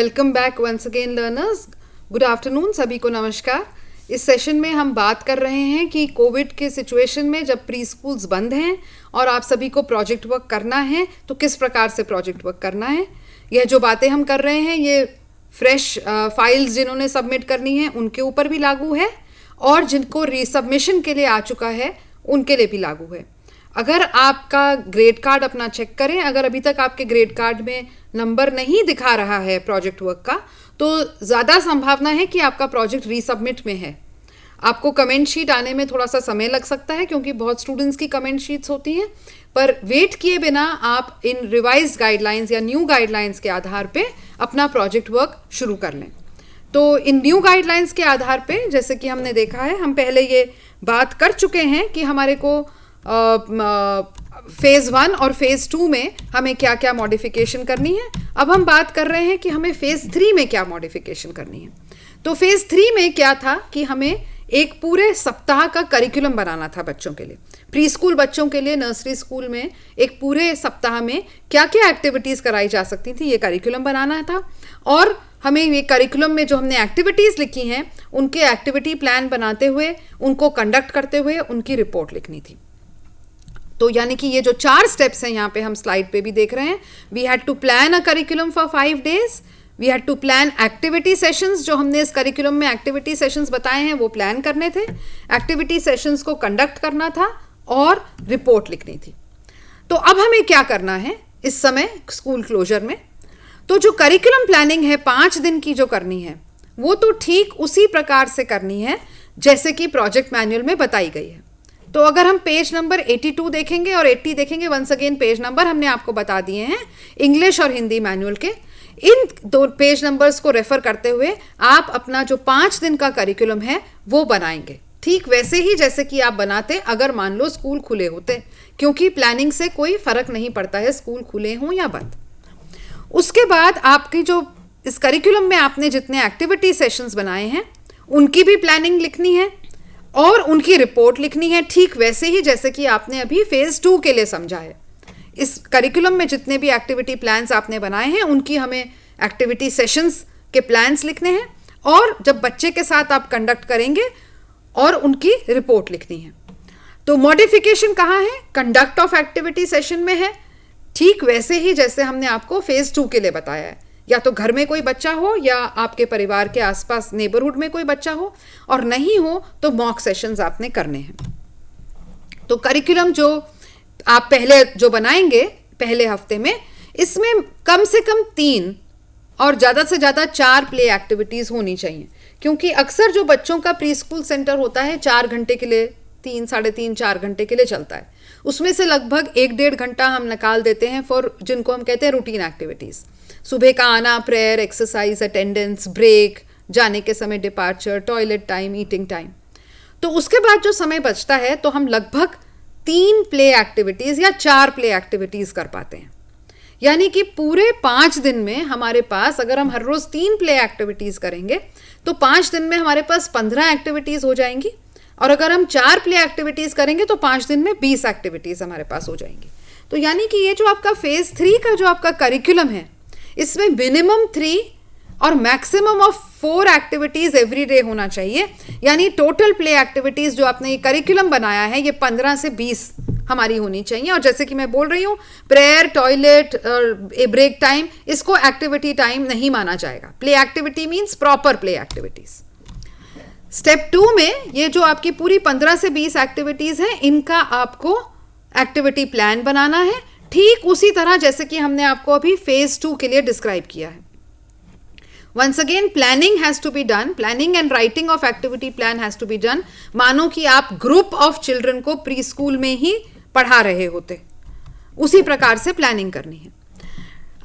Welcome back once again learners. Good afternoon, सभी को नमस्कार। इस सेशन में हम बात कर रहे हैं कि कोविड के सिचुएशन में जब प्री स्कूल्स बंद हैं और आप सभी को प्रोजेक्ट वर्क करना है तो किस प्रकार से प्रोजेक्ट वर्क करना है। यह जो बातें हम कर रहे हैं ये फ्रेश फाइल्स जिन्होंने सबमिट करनी है उनके ऊपर भी लागू है और जिनको रीसबमिशन के लिए आ चुका है उनके लिए भी लागू है। अगर आपका ग्रेड कार्ड अपना चेक करें, अगर अभी तक आपके ग्रेड कार्ड में नंबर नहीं दिखा रहा है प्रोजेक्ट वर्क का, तो ज़्यादा संभावना है कि आपका प्रोजेक्ट रीसबमिट में है। आपको कमेंट शीट आने में थोड़ा सा समय लग सकता है क्योंकि बहुत स्टूडेंट्स की कमेंट शीट्स होती हैं, पर वेट किए बिना आप इन रिवाइज्ड गाइडलाइंस या न्यू गाइडलाइंस के आधार पे अपना प्रोजेक्ट वर्क शुरू कर लें। तो इन न्यू गाइडलाइंस के आधार पे जैसे कि हमने देखा है, हम पहले ये बात कर चुके हैं कि हमारे को फेज़ 1 और फेज़ 2 में हमें क्या क्या मॉडिफिकेशन करनी है। अब हम बात कर रहे हैं कि हमें फेज़ 3 में क्या मॉडिफिकेशन करनी है। तो फेज़ 3 में क्या था कि हमें एक पूरे सप्ताह का करिकुलम बनाना था बच्चों के लिए, प्री स्कूल बच्चों के लिए। नर्सरी स्कूल में एक पूरे सप्ताह में क्या क्या एक्टिविटीज़ कराई जा सकती थी, ये करिकुलम बनाना था। और हमें ये करिकुलम में जो हमने एक्टिविटीज़ लिखी हैं उनके एक्टिविटी प्लान बनाते हुए, उनको कंडक्ट करते हुए उनकी रिपोर्ट लिखनी थी। तो यानी कि ये जो 4 स्टेप्स हैं यहाँ पे हम स्लाइड पे भी देख रहे हैं। We had to plan a curriculum for 5 days, we had to plan activity sessions. जो हमने इस करिकुलम में एक्टिविटी सेशंस बताए हैं वो प्लान करने थे, एक्टिविटी सेशंस को कंडक्ट करना था और रिपोर्ट लिखनी थी। तो अब हमें क्या करना है इस समय स्कूल क्लोजर में। तो जो करिकुलम प्लानिंग है 5 दिन की जो करनी है वो तो ठीक उसी प्रकार से करनी है जैसे कि प्रोजेक्ट मैनुअल में बताई गई है। तो अगर हम पेज नंबर 82 देखेंगे और 80 देखेंगे, वंस अगेन पेज नंबर हमने आपको बता दिए हैं इंग्लिश और हिंदी मैनुअल के। इन 2 पेज नंबर्स को रेफर करते हुए आप अपना जो 5 दिन का करिकुलम है वो बनाएंगे, ठीक वैसे ही जैसे कि आप बनाते अगर मान लो स्कूल खुले होते, क्योंकि प्लानिंग से कोई फर्क नहीं पड़ता है स्कूल खुले हों या बंद। उसके बाद आपकी जो इस करिकुलम में आपने जितने एक्टिविटी सेशंस बनाए हैं उनकी भी प्लानिंग लिखनी है और उनकी रिपोर्ट लिखनी है, ठीक वैसे ही जैसे कि आपने अभी फेज़ 2 के लिए समझा है। इस करिकुलम में जितने भी एक्टिविटी प्लान्स आपने बनाए हैं उनकी हमें एक्टिविटी सेशंस के प्लान्स लिखने हैं और जब बच्चे के साथ आप कंडक्ट करेंगे और उनकी रिपोर्ट लिखनी है। तो मॉडिफिकेशन कहाँ है? कंडक्ट ऑफ एक्टिविटी सेशन में है, ठीक वैसे ही जैसे हमने आपको फेज़ 2 के लिए बताया है। या तो घर में कोई बच्चा हो या आपके परिवार के आसपास नेबरहुड में कोई बच्चा हो, और नहीं हो तो मॉक सेशंस आपने करने हैं। तो करिकुलम जो आप पहले जो बनाएंगे पहले हफ्ते में, इसमें कम से कम 3 और ज़्यादा से ज़्यादा 4 प्ले एक्टिविटीज़ होनी चाहिए, क्योंकि अक्सर जो बच्चों का प्री स्कूल सेंटर होता है 4 घंटे के लिए, 3, साढ़े 3, 4 घंटे के लिए चलता है। उसमें से लगभग 1-1.5 घंटा हम निकाल देते हैं फॉर जिनको हम कहते हैं रूटीन एक्टिविटीज़। सुबह का आना, प्रेयर, एक्सरसाइज, अटेंडेंस, ब्रेक, जाने के समय departure, toilet time, eating time. तो उसके बाद जो समय बचता है तो हम लगभग 3 प्ले एक्टिविटीज़ या 4 प्ले एक्टिविटीज़ कर पाते हैं। यानी कि पूरे 5 दिन में हमारे पास, अगर हम हर रोज़ 3 प्ले एक्टिविटीज़ करेंगे तो 5 दिन में हमारे पास 15 एक्टिविटीज़ हो जाएंगी, और अगर हम 4 प्ले एक्टिविटीज़ करेंगे तो 5 दिन में 20 एक्टिविटीज़ हमारे पास हो जाएंगी। तो यानी कि ये जो आपका फेज़ 3 का जो आपका करिकुलम है इसमें मिनिमम 3 और maximum of 4 activities every day होना चाहिए। यानी टोटल प्ले एक्टिविटीज़ जो आपने ये करिकुलम बनाया है ये 15 से 20 हमारी होनी चाहिए। और जैसे कि मैं बोल रही हूँ, प्रेयर, टॉयलेट और ब्रेक टाइम, इसको एक्टिविटी टाइम नहीं माना जाएगा। Play activity means proper play activities. Step 2 में ये जो आपकी पूरी 15 से 20 एक्टिविटीज़ हैं इनका आपको एक्टिविटी प्लान बनाना है, ठीक उसी तरह जैसे कि हमने आपको अभी फेज़ 2 के लिए डिस्क्राइब किया है। Once again planning has to be done, planning and writing of activity plan has to be done. मानो कि आप ग्रुप ऑफ चिल्ड्रन को प्री स्कूल में ही पढ़ा रहे होते, उसी प्रकार से प्लानिंग करनी है।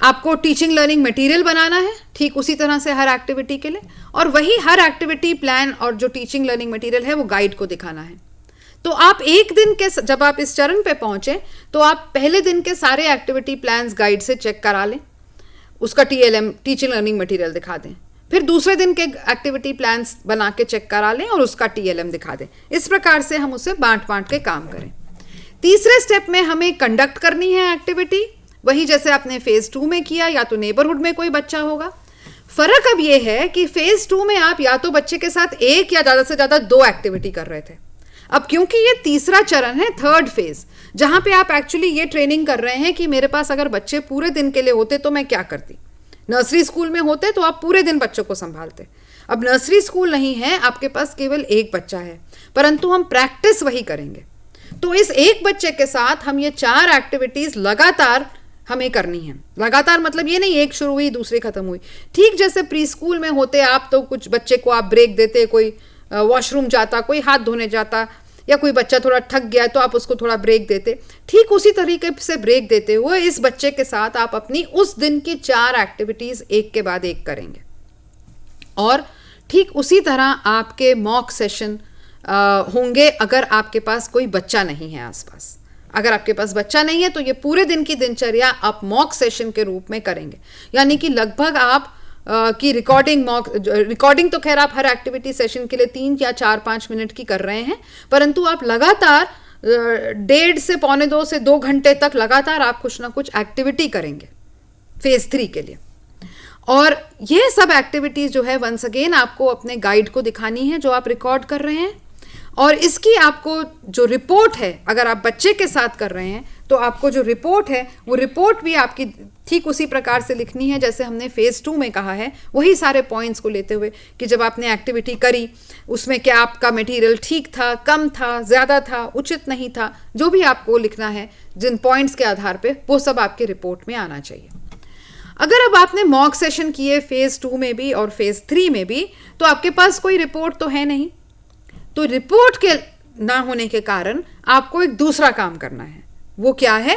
आपको टीचिंग लर्निंग मटेरियल बनाना है, ठीक उसी तरह से हर एक्टिविटी के लिए, और वही हर एक्टिविटी प्लान और जो टीचिंग लर्निंग मटेरियल है वो गाइड को दिखाना है। तो आप एक दिन के, जब आप इस चरण पे पहुंचे तो आप पहले दिन के सारे एक्टिविटी प्लान्स गाइड से चेक करा लें, उसका TLM टीचिंग लर्निंग मटेरियल दिखा दें। फिर दूसरे दिन के एक्टिविटी प्लान्स बना के चेक करा लें और उसका TLM दिखा दें। इस प्रकार से हम उसे बांट बांट के काम करें। तीसरे स्टेप में हमें कंडक्ट करनी है एक्टिविटी, वही जैसे आपने फेज़ 2 में किया, या तो नेबरहुड में कोई बच्चा होगा। फर्क अब ये है कि फेज 2 में आप या तो बच्चे के साथ एक या ज्यादा से ज्यादा 2 एक्टिविटी कर रहे थे। अब क्योंकि ये तीसरा चरण है, थर्ड फेज, जहां पे आप एक्चुअली ये ट्रेनिंग कर रहे हैं कि मेरे पास अगर बच्चे पूरे दिन के लिए होते तो मैं क्या करती। नर्सरी स्कूल में होते तो आप पूरे दिन बच्चों को संभालते। अब नर्सरी स्कूल नहीं है, आपके पास केवल एक बच्चा है, परंतु हम प्रैक्टिस वही करेंगे। तो इस एक बच्चे के साथ हम ये 4 एक्टिविटीज लगातार हमें करनी है। लगातार मतलब ये नहीं एक शुरू हुई दूसरी खत्म हुई। ठीक जैसे प्री स्कूल में होते आप, तो कुछ बच्चे को आप ब्रेक देते, कोई वॉशरूम जाता, कोई हाथ धोने जाता, या कोई बच्चा थोड़ा थक गया तो आप उसको थोड़ा ब्रेक देते। ठीक उसी तरीके से ब्रेक देते हुए इस बच्चे के साथ आप अपनी उस दिन की 4 एक्टिविटीज एक के बाद एक करेंगे। और ठीक उसी तरह आपके मॉक सेशन होंगे अगर आपके पास कोई बच्चा नहीं है आसपास। अगर आपके पास बच्चा नहीं है तो ये पूरे दिन की दिनचर्या आप मॉक सेशन के रूप में करेंगे। यानी कि लगभग आप की रिकॉर्डिंग तो खैर आप हर एक्टिविटी सेशन के लिए 3 या 4-5 मिनट की कर रहे हैं, परंतु आप लगातार 1.5 से 1.25 से 2 घंटे तक लगातार आप कुछ ना कुछ एक्टिविटी करेंगे फेज 3 के लिए। और ये सब एक्टिविटीज जो है वंस अगेन आपको अपने गाइड को दिखानी है जो आप रिकॉर्ड कर रहे हैं। और इसकी आपको जो रिपोर्ट है, अगर आप बच्चे के साथ कर रहे हैं तो आपको जो रिपोर्ट है वो रिपोर्ट भी आपकी ठीक उसी प्रकार से लिखनी है जैसे हमने फेज 2 में कहा है। वही सारे पॉइंट्स को लेते हुए कि जब आपने एक्टिविटी करी उसमें क्या आपका मटेरियल ठीक था, कम था, ज़्यादा था, उचित नहीं था, जो भी आपको लिखना है जिन पॉइंट्स के आधार पे, वो सब आपके रिपोर्ट में आना चाहिए। अगर अब आपने मॉक सेशन किए फेज 2 में भी और फेज 3 में भी, तो आपके पास कोई रिपोर्ट तो है नहीं। तो रिपोर्ट के ना होने के कारण आपको एक दूसरा काम करना है। वो क्या है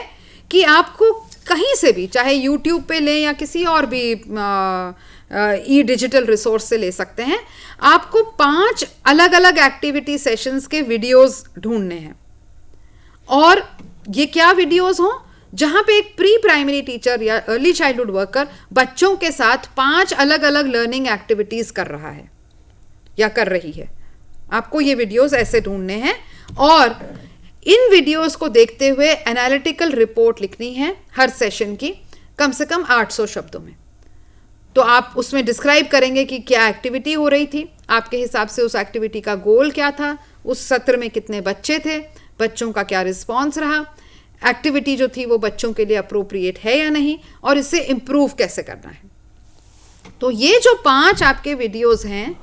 कि आपको कहीं से भी, चाहे यूट्यूब पे लें या किसी और भी ई डिजिटल रिसोर्स से ले सकते हैं, आपको 5 अलग अलग एक्टिविटी सेशंस के वीडियोस ढूंढने हैं। और ये क्या वीडियोस हों, जहां पे एक प्री प्राइमरी टीचर या अर्ली चाइल्डहुड वर्कर बच्चों के साथ 5 अलग अलग लर्निंग एक्टिविटीज कर रहा है या कर रही है। आपको ये वीडियोस ऐसे ढूंढने हैं और इन वीडियोस को देखते हुए एनालिटिकल रिपोर्ट लिखनी है हर सेशन की, कम से कम 800 शब्दों में। तो आप उसमें डिस्क्राइब करेंगे कि क्या एक्टिविटी हो रही थी, आपके हिसाब से उस एक्टिविटी का गोल क्या था, उस सत्र में कितने बच्चे थे, बच्चों का क्या रिस्पॉन्स रहा, एक्टिविटी जो थी वो बच्चों के लिए अप्रोप्रिएट है या नहीं, और इसे इम्प्रूव कैसे करना है। तो ये जो 5 आपके वीडियोस हैं,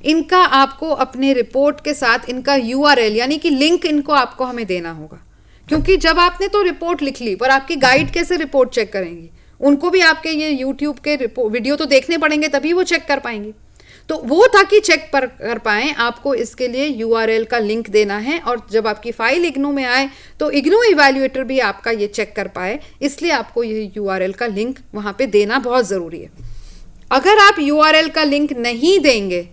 इनका आपको अपने रिपोर्ट के साथ इनका URL यानी कि लिंक इनको आपको हमें देना होगा। क्योंकि जब आपने तो रिपोर्ट लिख ली, पर आपकी गाइड कैसे रिपोर्ट चेक करेंगी? उनको भी आपके ये यूट्यूब के वीडियो तो देखने पड़ेंगे, तभी वो चेक कर पाएंगी। तो वो ताकि चेक कर पाएँ, आपको इसके लिए URL का लिंक देना है। और जब आपकी फाइल इग्नू में आए तो इग्नू इवैल्यूएटर भी आपका ये चेक कर पाए, इसलिए आपको ये URL का लिंक वहाँ पे देना बहुत ज़रूरी है। अगर आप URL का लिंक नहीं देंगे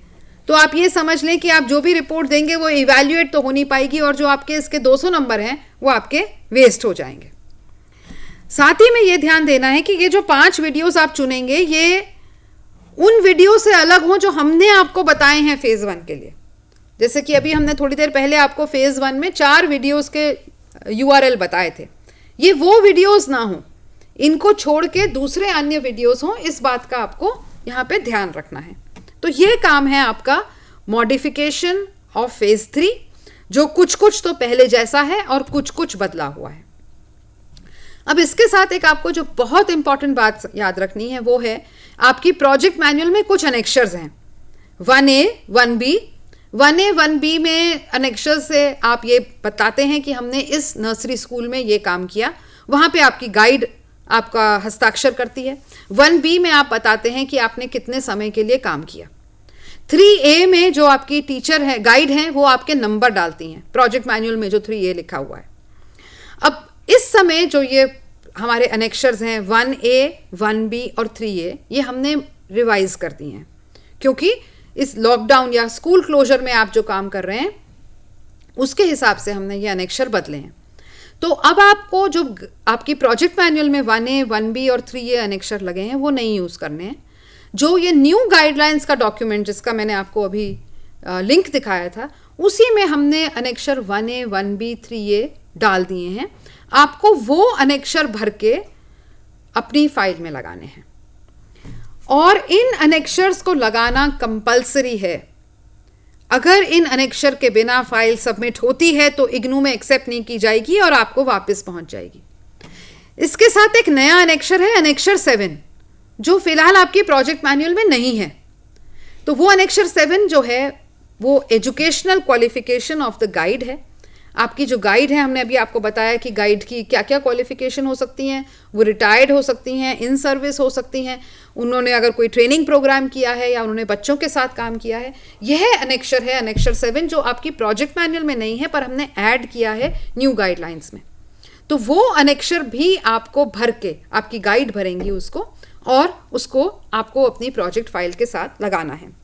तो आप ये समझ लें कि आप जो भी रिपोर्ट देंगे वो इवैल्यूएट तो हो नहीं पाएगी, और जो आपके इसके 200 नंबर हैं वो आपके वेस्ट हो जाएंगे। साथ ही में ये ध्यान देना है कि ये जो 5 वीडियोस आप चुनेंगे, ये उन वीडियो से अलग हों जो हमने आपको बताए हैं फेज 1 के लिए। जैसे कि अभी हमने थोड़ी देर पहले आपको फेज 1 में 4 वीडियोस के URL बताए थे, ये वो वीडियोस ना हो, इनको छोड़ के दूसरे अन्य वीडियोस हों, इस बात का आपको यहाँ पे ध्यान रखना है। तो ये काम है आपका मॉडिफिकेशन ऑफ फेज 3, जो कुछ कुछ तो पहले जैसा है और कुछ कुछ बदला हुआ है। अब इसके साथ एक आपको जो बहुत इंपॉर्टेंट बात याद रखनी है वो है, आपकी प्रोजेक्ट मैनुअल में कुछ अनेक्शर्स हैं 1A 1B। 1A 1B में अनेक्शर्स से आप ये बताते हैं कि हमने इस नर्सरी स्कूल में ये काम किया, वहाँ पे आपकी गाइड आपका हस्ताक्षर करती है। 1B में आप बताते हैं कि आपने कितने समय के लिए काम किया। 3A में जो आपकी टीचर है, गाइड हैं, वो आपके नंबर डालती हैं प्रोजेक्ट मैनुअल में जो 3A लिखा हुआ है। अब इस समय जो ये हमारे अनेक्शर्स हैं 1A 1B और 3A, ये हमने रिवाइज कर दी हैं, क्योंकि इस लॉकडाउन या स्कूल क्लोजर में आप जो काम कर रहे हैं उसके हिसाब से हमने ये अनेक्शर बदले हैं। तो अब आपको जो आपकी प्रोजेक्ट मैनुअल में 1A 1B और 3A अनेक्शर लगे हैं वो नहीं यूज़ करने हैं। जो ये न्यू गाइडलाइंस का डॉक्यूमेंट जिसका मैंने आपको अभी लिंक दिखाया था, उसी में हमने अनेक्शर 1A 1B 3A डाल दिए हैं। आपको वो अनेक्शर भर के अपनी फाइल में लगाने हैं। और इन अनेक्षर्स को लगाना कंपल्सरी है। अगर इन अनेक्षर के बिना फाइल सबमिट होती है तो इग्नू में एक्सेप्ट नहीं की जाएगी और आपको वापस पहुंच जाएगी। इसके साथ एक नया अनेक्षर है, अनेक्षर 7, जो फिलहाल आपके प्रोजेक्ट मैनुअल में नहीं है। तो वो अनेक्षर 7 जो है वो educational qualification of the guide है। आपकी जो गाइड है, हमने अभी आपको बताया कि गाइड की क्या क्या क्वालिफिकेशन हो सकती हैं। वो रिटायर्ड हो सकती हैं, इन सर्विस हो सकती हैं, उन्होंने अगर कोई ट्रेनिंग प्रोग्राम किया है या उन्होंने बच्चों के साथ काम किया है। यह अनेक्षर है, अनेक्षर 7, जो आपकी प्रोजेक्ट मैनुअल में नहीं है पर हमने ऐड किया है न्यू गाइडलाइंस में। तो वो अनेक्षर भी आपको भर के, आपकी गाइड भरेंगी उसको, और उसको आपको अपनी प्रोजेक्ट फाइल के साथ लगाना है।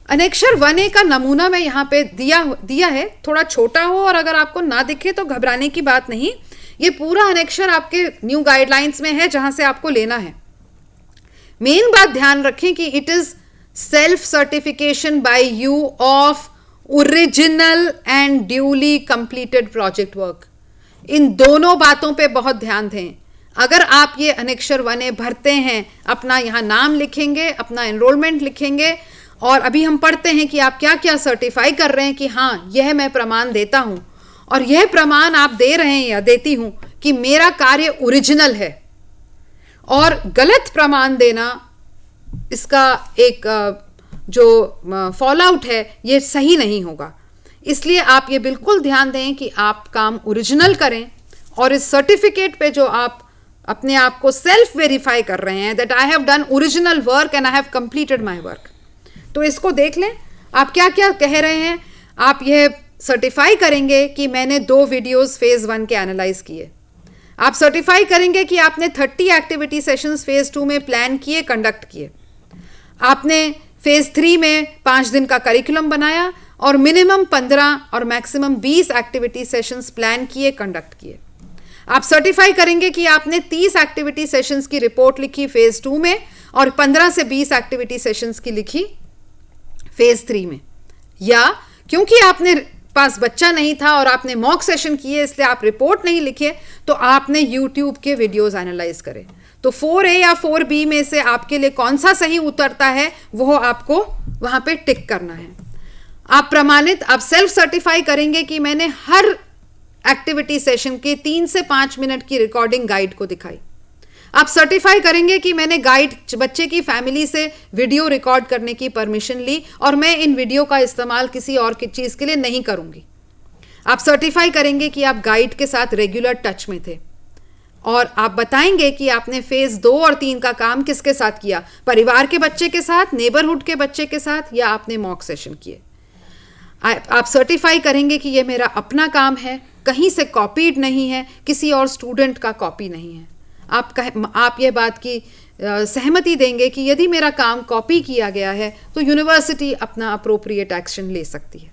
अनेक्षर 1A का नमूना मैं यहाँ पे दिया है, थोड़ा छोटा हो और अगर आपको ना दिखे तो घबराने की बात नहीं। ये पूरा अनेक्षर आपके न्यू गाइडलाइंस में है जहाँ से आपको लेना है। मेन बात ध्यान रखें कि it is self certification by you of original and duly completed project work. इन दोनों बातों पे बहुत ध्यान दें। अगर आप ये अनेक्षर 1A भरते हैं, अपना यहाँ नाम लिखेंगे, अपना एनरोलमेंट लिखेंगे, और अभी हम पढ़ते हैं कि आप क्या क्या सर्टिफाई कर रहे हैं कि हाँ यह मैं प्रमाण देता हूँ और यह प्रमाण आप दे रहे हैं या देती हूँ कि मेरा कार्य ओरिजिनल है। और गलत प्रमाण देना, इसका एक जो फॉल आउट है, ये सही नहीं होगा। इसलिए आप ये बिल्कुल ध्यान दें कि आप काम ओरिजिनल करें और इस सर्टिफिकेट पे जो आप अपने आप को सेल्फ वेरीफाई कर रहे हैं, that I have done original work and I have completed my work. तो इसको देख लें आप क्या क्या कह रहे हैं। आप यह सर्टिफाई करेंगे कि मैंने 2 वीडियोस फेज 1 के एनालाइज किए। आप सर्टिफाई करेंगे कि आपने 30 एक्टिविटी सेशंस फेज 2 में प्लान किए, कंडक्ट किए। आपने फेज 3 में 5 दिन का करिकुलम बनाया और मिनिमम 15 और मैक्सिमम 20 एक्टिविटी सेशंस प्लान किए, कंडक्ट किए। आप सर्टिफाई करेंगे कि आपने 30 एक्टिविटी सेशंस की रिपोर्ट लिखी फेज 2 में और 15 से 20 एक्टिविटी सेशंस की लिखी फेज 3 में। या क्योंकि आपने पास बच्चा नहीं था और आपने मॉक सेशन किए इसलिए आप रिपोर्ट नहीं लिखे, तो आपने यूट्यूब के वीडियोस एनालाइज करे। तो 4A या 4B में से आपके लिए कौन सा सही उतरता है वो आपको वहां पे टिक करना है। आप प्रमाणित, आप सेल्फ सर्टिफाई करेंगे कि मैंने हर एक्टिविटी सेशन के 3 से 5 मिनट की रिकॉर्डिंग गाइड को दिखाई। आप सर्टिफाई करेंगे कि मैंने गाइड, बच्चे की फैमिली से वीडियो रिकॉर्ड करने की परमिशन ली और मैं इन वीडियो का इस्तेमाल किसी और की चीज़ के लिए नहीं करूंगी। आप सर्टिफाई करेंगे कि आप गाइड के साथ रेगुलर टच में थे और आप बताएंगे कि आपने फेज 2 और 3 का काम किसके साथ किया, परिवार के बच्चे के साथ, नेबरहुड के बच्चे के साथ, या आपने मॉक सेशन किए। आप सर्टिफाई करेंगे कि यह मेरा अपना काम है, कहीं से कॉपीड नहीं है, किसी और स्टूडेंट का कॉपी नहीं है। आप ये बात की सहमति देंगे कि यदि मेरा काम कॉपी किया गया है तो यूनिवर्सिटी अपना अप्रोप्रिएट एक्शन ले सकती है।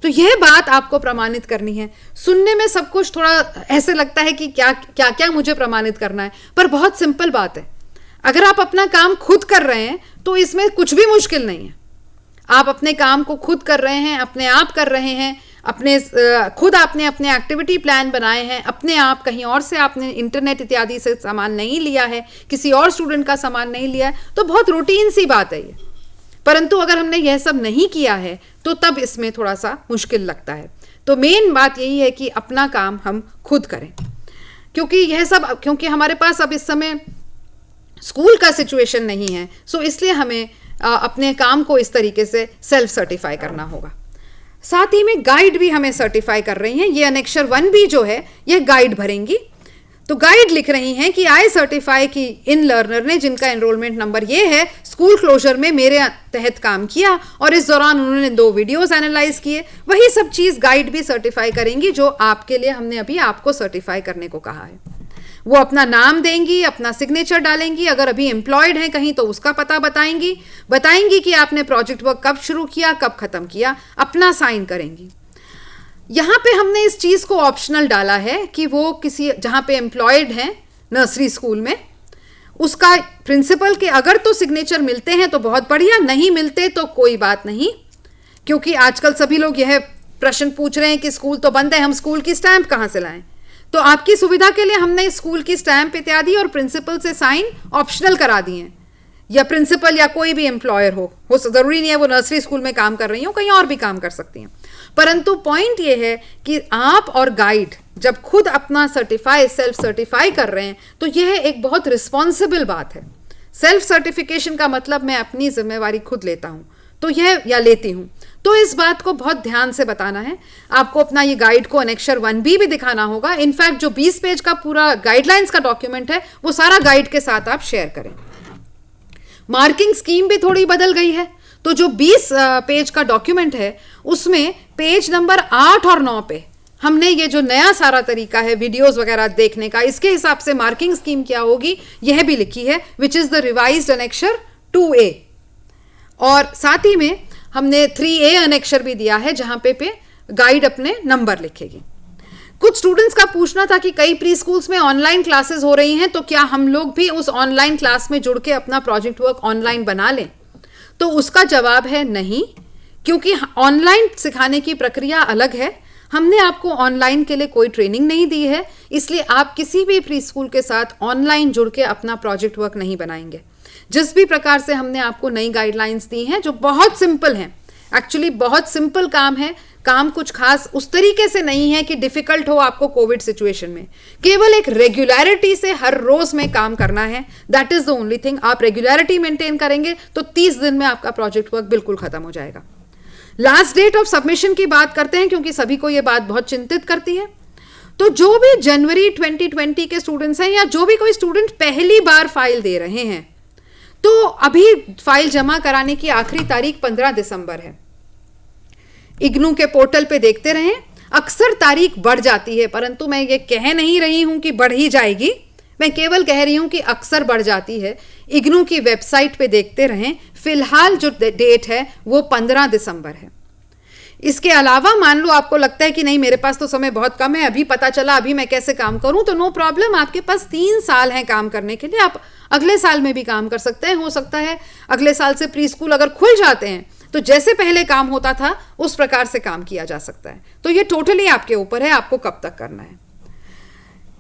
तो यह बात आपको प्रमाणित करनी है। सुनने में सब कुछ थोड़ा ऐसे लगता है कि क्या क्या क्या मुझे प्रमाणित करना है, पर बहुत सिंपल बात है। अगर आप अपना काम खुद कर रहे हैं तो इसमें कुछ भी मुश्किल नहीं है। आप अपने काम को खुद कर रहे हैं, अपने आप कर रहे हैं, खुद आपने अपने एक्टिविटी प्लान बनाए हैं अपने आप, कहीं और से आपने इंटरनेट इत्यादि से सामान नहीं लिया है, किसी और स्टूडेंट का सामान नहीं लिया है, तो बहुत रूटीन सी बात है ये। परंतु अगर हमने यह सब नहीं किया है तो तब इसमें थोड़ा सा मुश्किल लगता है। तो मेन बात यही है कि अपना काम हम खुद करें, क्योंकि हमारे पास अब इस समय स्कूल का सिचुएशन नहीं है, सो इसलिए हमें अपने काम को इस तरीके से सेल्फ सर्टिफाई करना होगा। साथ ही में गाइड भी हमें सर्टिफाई कर रही हैं। ये अनेक्षर 1B जो है ये गाइड भरेंगी। तो गाइड लिख रही हैं कि आई सर्टिफाई कि इन लर्नर ने, जिनका एनरोलमेंट नंबर ये है, स्कूल क्लोजर में मेरे तहत काम किया और इस दौरान उन्होंने 2 वीडियोस एनालाइज किए। वही सब चीज़ गाइड भी सर्टिफाई करेंगी जो आपके लिए हमने अभी आपको सर्टिफाई करने को कहा है। वो अपना नाम देंगी, अपना सिग्नेचर डालेंगी, अगर अभी एम्प्लॉयड हैं कहीं तो उसका पता बताएंगी कि आपने प्रोजेक्ट वर्क कब शुरू किया, कब खत्म किया, अपना साइन करेंगी। यहाँ पे हमने इस चीज़ को ऑप्शनल डाला है कि वो किसी, जहाँ पे एम्प्लॉयड हैं नर्सरी स्कूल में, उसका प्रिंसिपल के अगर तो सिग्नेचर मिलते हैं तो बहुत बढ़िया, नहीं मिलते तो कोई बात नहीं। क्योंकि आजकल सभी लोग यह प्रश्न पूछ रहे हैं कि स्कूल तो बंद है, हम स्कूल की स्टैंप कहाँ से लाएं। तो आपकी सुविधा के लिए हमने स्कूल की स्टैंप इत्यादि और प्रिंसिपल से साइन ऑप्शनल करा दिए हैं। या प्रिंसिपल या कोई भी एम्प्लॉयर हो जरूरी नहीं है वो नर्सरी स्कूल में काम कर रही हो, कहीं और भी काम कर सकती हैं। परंतु पॉइंट ये है कि आप और गाइड जब खुद अपना सेल्फ सर्टिफाई कर रहे हैं तो यह एक बहुत रिस्पॉन्सिबल बात है। सेल्फ सर्टिफिकेशन का मतलब मैं अपनी जिम्मेवारी खुद लेता हूं, तो यह या लेती हूं, तो इस बात को बहुत ध्यान से बताना है। आपको अपना ये गाइड को अनेक्षर 1B भी दिखाना होगा। इनफैक्ट जो 20 पेज का पूरा गाइडलाइंस का डॉक्यूमेंट है वो सारा गाइड के साथ आप शेयर करें। मार्किंग स्कीम भी थोड़ी बदल गई है, तो जो 20 पेज का डॉक्यूमेंट है उसमें पेज नंबर 8 और 9 पे हमने ये जो नया सारा तरीका है वीडियोस वगैरह देखने का, इसके हिसाब से मार्किंग स्कीम क्या होगी यह भी लिखी है, which is the revised annexure 2A। और साथ ही में हमने 3A अनेक्षर भी दिया है जहां पे गाइड अपने नंबर लिखेगी। कुछ स्टूडेंट्स का पूछना था कि कई प्री स्कूल्स में ऑनलाइन क्लासेस हो रही हैं, तो क्या हम लोग भी उस ऑनलाइन क्लास में जुड़ के अपना प्रोजेक्ट वर्क ऑनलाइन बना लें? तो उसका जवाब है नहीं, क्योंकि ऑनलाइन सिखाने की प्रक्रिया अलग है। हमने आपको ऑनलाइन के लिए कोई ट्रेनिंग नहीं दी है, इसलिए आप किसी भी प्री स्कूल के साथ ऑनलाइन जुड़ के अपना प्रोजेक्ट वर्क नहीं बनाएंगे। जिस भी प्रकार से हमने आपको नई गाइडलाइंस दी हैं जो बहुत सिंपल हैं, एक्चुअली बहुत सिंपल काम है, काम कुछ खास उस तरीके से नहीं है कि डिफिकल्ट हो आपको कोविड सिचुएशन में, केवल एक रेगुलरिटी से हर रोज में काम करना है, that is the only thing. आप रेगुलरिटी मेंटेन करेंगे तो 30 दिन में आपका प्रोजेक्ट वर्क बिल्कुल खत्म हो जाएगा। लास्ट डेट ऑफ सबमिशन की बात करते हैं क्योंकि सभी को यह बात बहुत चिंतित करती है। तो जो भी जनवरी 2020 के स्टूडेंट्स हैं या जो भी कोई स्टूडेंट पहली बार फाइल दे रहे हैं, तो अभी फाइल जमा कराने की आखिरी तारीख 15 दिसंबर है। इग्नू के पोर्टल पे देखते रहें, अक्सर तारीख बढ़ जाती है, परंतु मैं ये कह नहीं रही हूं कि बढ़ ही जाएगी, मैं केवल कह रही हूं कि अक्सर बढ़ जाती है। इग्नू की वेबसाइट पे देखते रहें, फिलहाल जो डेट है वो 15 दिसंबर है। इसके अलावा मान लो आपको लगता है कि नहीं मेरे पास तो समय बहुत कम है, अभी पता चला अभी मैं कैसे काम करूं, तो नो प्रॉब्लम, आपके पास 3 साल हैं काम करने के लिए, आप अगले साल में भी काम कर सकते हैं। हो सकता है अगले साल से प्री स्कूल अगर खुल जाते हैं तो जैसे पहले काम होता था उस प्रकार से काम किया जा सकता है। तो ये टोटली आपके ऊपर है, आपको कब तक करना है।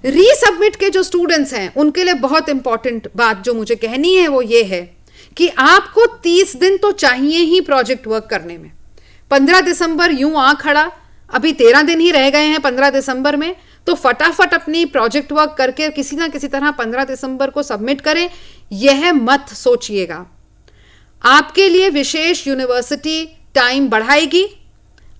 रीसबमिट के जो स्टूडेंट्स हैं उनके लिए बहुत इंपॉर्टेंट बात जो मुझे कहनी है वो ये है कि आपको 30 दिन तो चाहिए ही प्रोजेक्ट वर्क करने में। 15 दिसंबर यूं आ खड़ा, अभी 13 दिन ही रह गए हैं 15 दिसंबर में, तो फटाफट अपनी प्रोजेक्ट वर्क करके किसी ना किसी तरह 15 दिसंबर को सबमिट करें। यह मत सोचिएगा आपके लिए विशेष यूनिवर्सिटी टाइम बढ़ाएगी।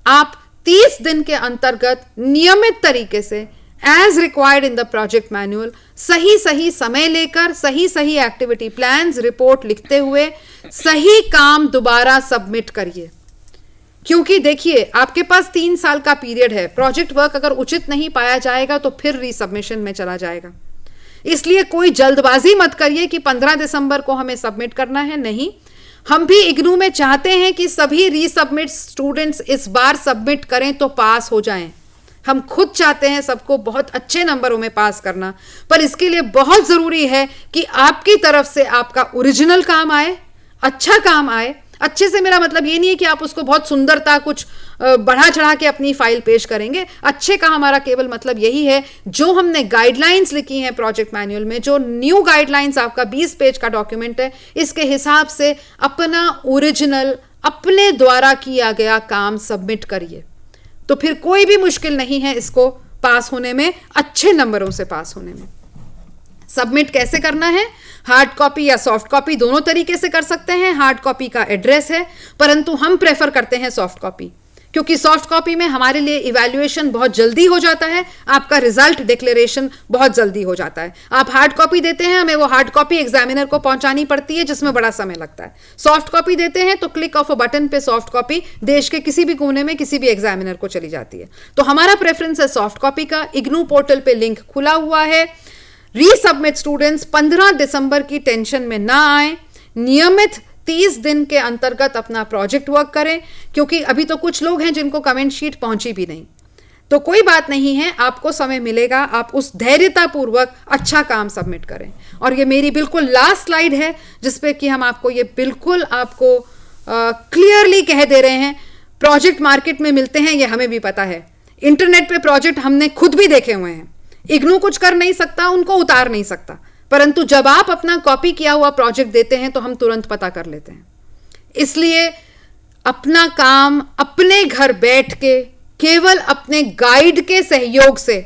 आप 30 दिन के अंतर्गत नियमित तरीके से as required in the project manual सही समय लेकर सही एक्टिविटी प्लान्स रिपोर्ट लिखते हुए सही काम दोबारा सबमिट करिए। क्योंकि देखिए आपके पास 3 साल का पीरियड है, प्रोजेक्ट वर्क अगर उचित नहीं पाया जाएगा तो फिर रीसबमिशन में चला जाएगा। इसलिए कोई जल्दबाजी मत करिए कि 15 दिसंबर को हमें सबमिट करना है, नहीं। हम भी इग्नू में चाहते हैं कि सभी रीसबमिट स्टूडेंट्स इस बार सबमिट करें तो पास हो जाएं। हम खुद चाहते हैं सबको बहुत अच्छे नंबरों में पास करना, पर इसके लिए बहुत जरूरी है कि आपकी तरफ से आपका ओरिजिनल काम आए, अच्छा काम आए। अच्छे से मेरा मतलब ये नहीं है कि आप उसको बहुत सुंदरता कुछ बढ़ा चढ़ा के अपनी फाइल पेश करेंगे। अच्छे का हमारा केवल मतलब यही है जो हमने गाइडलाइंस लिखी हैं प्रोजेक्ट मैनुअल में, जो न्यू गाइडलाइंस आपका 20 पेज का डॉक्यूमेंट है, इसके हिसाब से अपना ओरिजिनल अपने द्वारा किया गया काम सबमिट करिए। तो फिर कोई भी मुश्किल नहीं है इसको पास होने में, अच्छे नंबरों से पास होने में। सबमिट कैसे करना है? हार्ड कॉपी या सॉफ्ट कॉपी दोनों तरीके से कर सकते हैं। हार्ड कॉपी का एड्रेस है, परंतु हम प्रेफर करते हैं सॉफ्ट कॉपी, क्योंकि सॉफ्ट कॉपी में हमारे लिए इवैल्यूएशन बहुत जल्दी हो जाता है, आपका रिजल्ट डिक्लेरेशन बहुत जल्दी हो जाता है। आप हार्ड कॉपी देते हैं, हमें वो हार्ड कॉपी एग्जामिनर को पहुंचानी पड़ती है जिसमें बड़ा समय लगता है। सॉफ्ट कॉपी देते हैं तो क्लिक ऑफ अ बटन पे सॉफ्ट कॉपी देश के किसी भी कोने में किसी भी एग्जामिनर को चली जाती है। तो हमारा प्रेफरेंस है सॉफ्ट कॉपी का। इग्नू पोर्टल पे लिंक खुला हुआ है। रीसबमिट स्टूडेंट्स 15 दिसंबर की टेंशन में ना आए, नियमित 30 दिन के अंतर्गत अपना प्रोजेक्ट वर्क करें, क्योंकि अभी तो कुछ लोग हैं जिनको कमेंट शीट पहुंची भी नहीं। तो कोई बात नहीं है, आपको समय मिलेगा, आप उस धैर्यतापूर्वक अच्छा काम सबमिट करें। और ये मेरी बिल्कुल लास्ट स्लाइड है जिसपे कि हम आपको ये बिल्कुल आपको क्लियरली कह दे रहे हैं। प्रोजेक्ट मार्केट में मिलते हैं, ये हमें भी पता है। इंटरनेट पे प्रोजेक्ट हमने खुद भी देखे हुए हैं। इग्नू कुछ कर नहीं सकता, उनको उतार नहीं सकता, परंतु जब आप अपना कॉपी किया हुआ प्रोजेक्ट देते हैं तो हम तुरंत पता कर लेते हैं। इसलिए अपना काम अपने घर बैठ के केवल अपने गाइड के सहयोग से,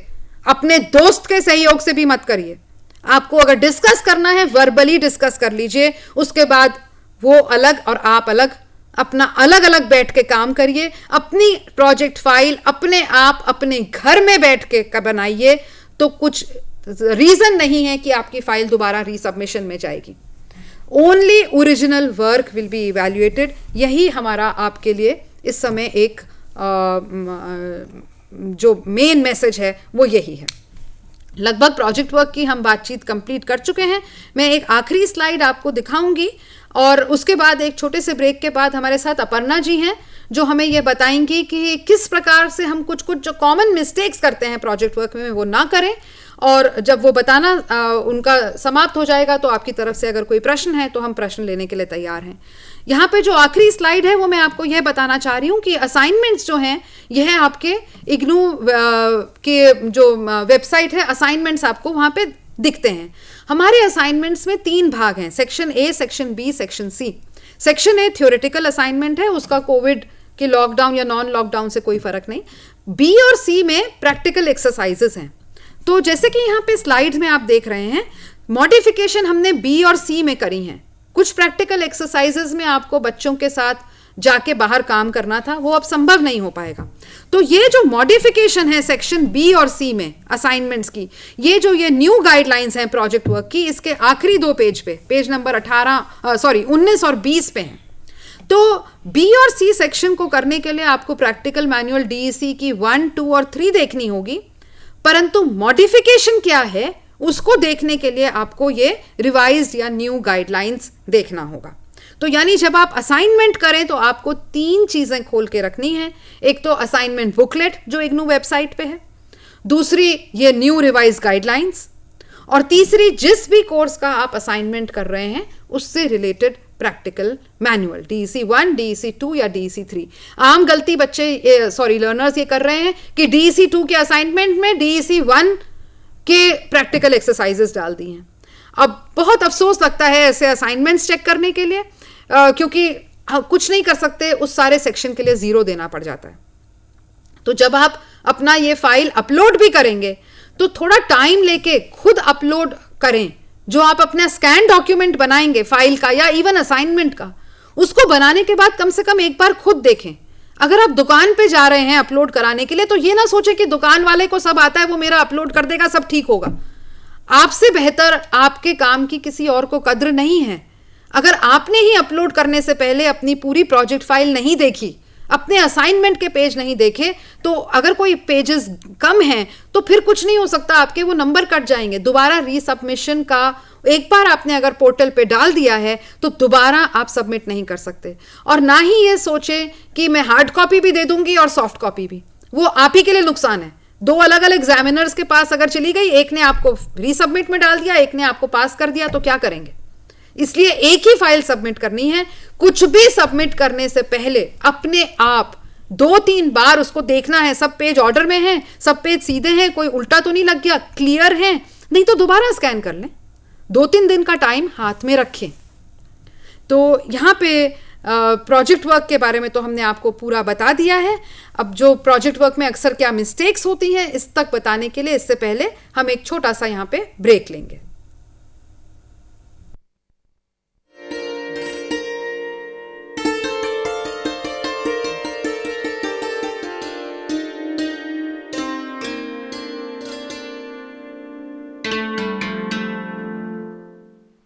अपने दोस्त के सहयोग से भी मत करिए। आपको अगर डिस्कस करना है वर्बली डिस्कस कर लीजिए, उसके बाद वो अलग और आप अलग, अपना अलग अलग बैठ के काम करिए। अपनी प्रोजेक्ट फाइल अपने आप अपने घर में बैठ के बनाइए, तो कुछ रीजन नहीं है कि आपकी फाइल दोबारा रीसबमिशन में जाएगी। Only original work will be evaluated. यही हमारा आपके लिए इस समय एक जो मेन मैसेज है वो यही है। लगभग प्रोजेक्ट वर्क की हम बातचीत कंप्लीट कर चुके हैं। मैं एक आखिरी स्लाइड आपको दिखाऊंगी और उसके बाद एक छोटे से ब्रेक के बाद हमारे साथ अपर्णा जी हैं जो हमें ये बताएंगी कि किस प्रकार से हम कुछ जो कॉमन मिस्टेक्स करते हैं प्रोजेक्ट वर्क में वो ना करें। और जब वो बताना उनका समाप्त हो जाएगा तो आपकी तरफ से अगर कोई प्रश्न है तो हम प्रश्न लेने के लिए तैयार हैं। यहाँ पे जो आखिरी स्लाइड है वो मैं आपको यह बताना चाह रही हूँ कि असाइनमेंट्स जो हैं यह आपके इग्नू के जो वेबसाइट है, असाइनमेंट्स आपको वहाँ पे दिखते हैं। हमारे असाइनमेंट्स में 3 भाग हैं, section A, section B, section C. Section A theoretical assignment है, उसका कोविड के लॉकडाउन या नॉन लॉकडाउन से कोई फर्क नहीं। बी और सी में प्रैक्टिकल एक्सरसाइजेस हैं। तो जैसे कि यहाँ पे स्लाइड में आप देख रहे हैं, मॉडिफिकेशन हमने बी और सी में करी हैं। कुछ प्रैक्टिकल एक्सरसाइजेस में आपको बच्चों के साथ जाके बाहर काम करना था, वो अब संभव नहीं हो पाएगा। तो ये जो मॉडिफिकेशन है सेक्शन बी और सी में असाइनमेंट्स की, ये न्यू गाइडलाइंस हैं प्रोजेक्ट वर्क की, इसके आखिरी 2 पेज पे, पेज नंबर 19 और 20 पे हैं। तो बी और सी सेक्शन को करने के लिए आपको प्रैक्टिकल मैनुअल डीईसी की 1, 2 और 3 देखनी होगी, परंतु मॉडिफिकेशन क्या है उसको देखने के लिए आपको ये रिवाइज्ड या न्यू गाइडलाइंस देखना होगा। तो यानी जब आप असाइनमेंट करें तो आपको 3 चीजें खोल के रखनी है। एक तो असाइनमेंट बुकलेट जो इग्नू वेबसाइट पे है, दूसरी ये न्यू रिवाइज गाइडलाइंस, और तीसरी जिस भी कोर्स का आप असाइनमेंट कर रहे हैं उससे related practical manual DEC 1, DEC 2 या डीईसी 3। आम गलती लर्नर्स ये कर रहे हैं कि डीईसी 2 के असाइनमेंट में डीईसी 1 के प्रैक्टिकल एक्सरसाइजेस डाल दी हैं। अब बहुत अफसोस लगता है ऐसे असाइनमेंट्स चेक करने के लिए, क्योंकि कुछ नहीं कर सकते, उस सारे सेक्शन के लिए 0 देना पड़ जाता है। तो जब आप अपना ये फाइल अपलोड भी करेंगे तो थोड़ा टाइम लेके खुद अपलोड करें। जो आप अपना स्कैन डॉक्यूमेंट बनाएंगे फाइल का या इवन असाइनमेंट का, उसको बनाने के बाद कम से कम एक बार खुद देखें। अगर आप दुकान पे जा रहे हैं अपलोड कराने के लिए तो ये ना सोचें कि दुकान वाले को सब आता है, वो मेरा अपलोड कर देगा, सब ठीक होगा। आपसे बेहतर आपके काम की किसी और को कद्र नहीं है। अगर आपने ही अपलोड करने से पहले अपनी पूरी प्रोजेक्ट फाइल नहीं देखी, अपने असाइनमेंट के पेज नहीं देखे, तो अगर कोई पेजेस कम हैं तो फिर कुछ नहीं हो सकता, आपके वो नंबर कट जाएंगे। दोबारा रीसबमिशन का एक बार आपने अगर पोर्टल पे डाल दिया है तो दोबारा आप सबमिट नहीं कर सकते। और ना ही ये सोचें कि मैं हार्ड कॉपी भी दे दूंगी और सॉफ्ट कॉपी भी, वो आप ही के लिए नुकसान है। 2 अलग अलग एग्जामिनर्स के पास अगर चली गई, एक ने आपको रीसबमिट में डाल दिया, एक ने आपको पास कर दिया, तो क्या करेंगे? इसलिए एक ही फाइल सबमिट करनी है। कुछ भी सबमिट करने से पहले अपने आप 2-3 बार उसको देखना है, सब पेज ऑर्डर में हैं, सब पेज सीधे हैं, कोई उल्टा तो नहीं लग गया, क्लियर है, नहीं तो दोबारा स्कैन कर लें। 2-3 दिन का टाइम हाथ में रखें। तो यहाँ पे प्रोजेक्ट वर्क के बारे में तो हमने आपको पूरा बता दिया है। अब जो प्रोजेक्ट वर्क में अक्सर क्या मिस्टेक्स होती हैं इस तक बताने के लिए, इससे पहले हम एक छोटा सा यहाँ पे ब्रेक लेंगे।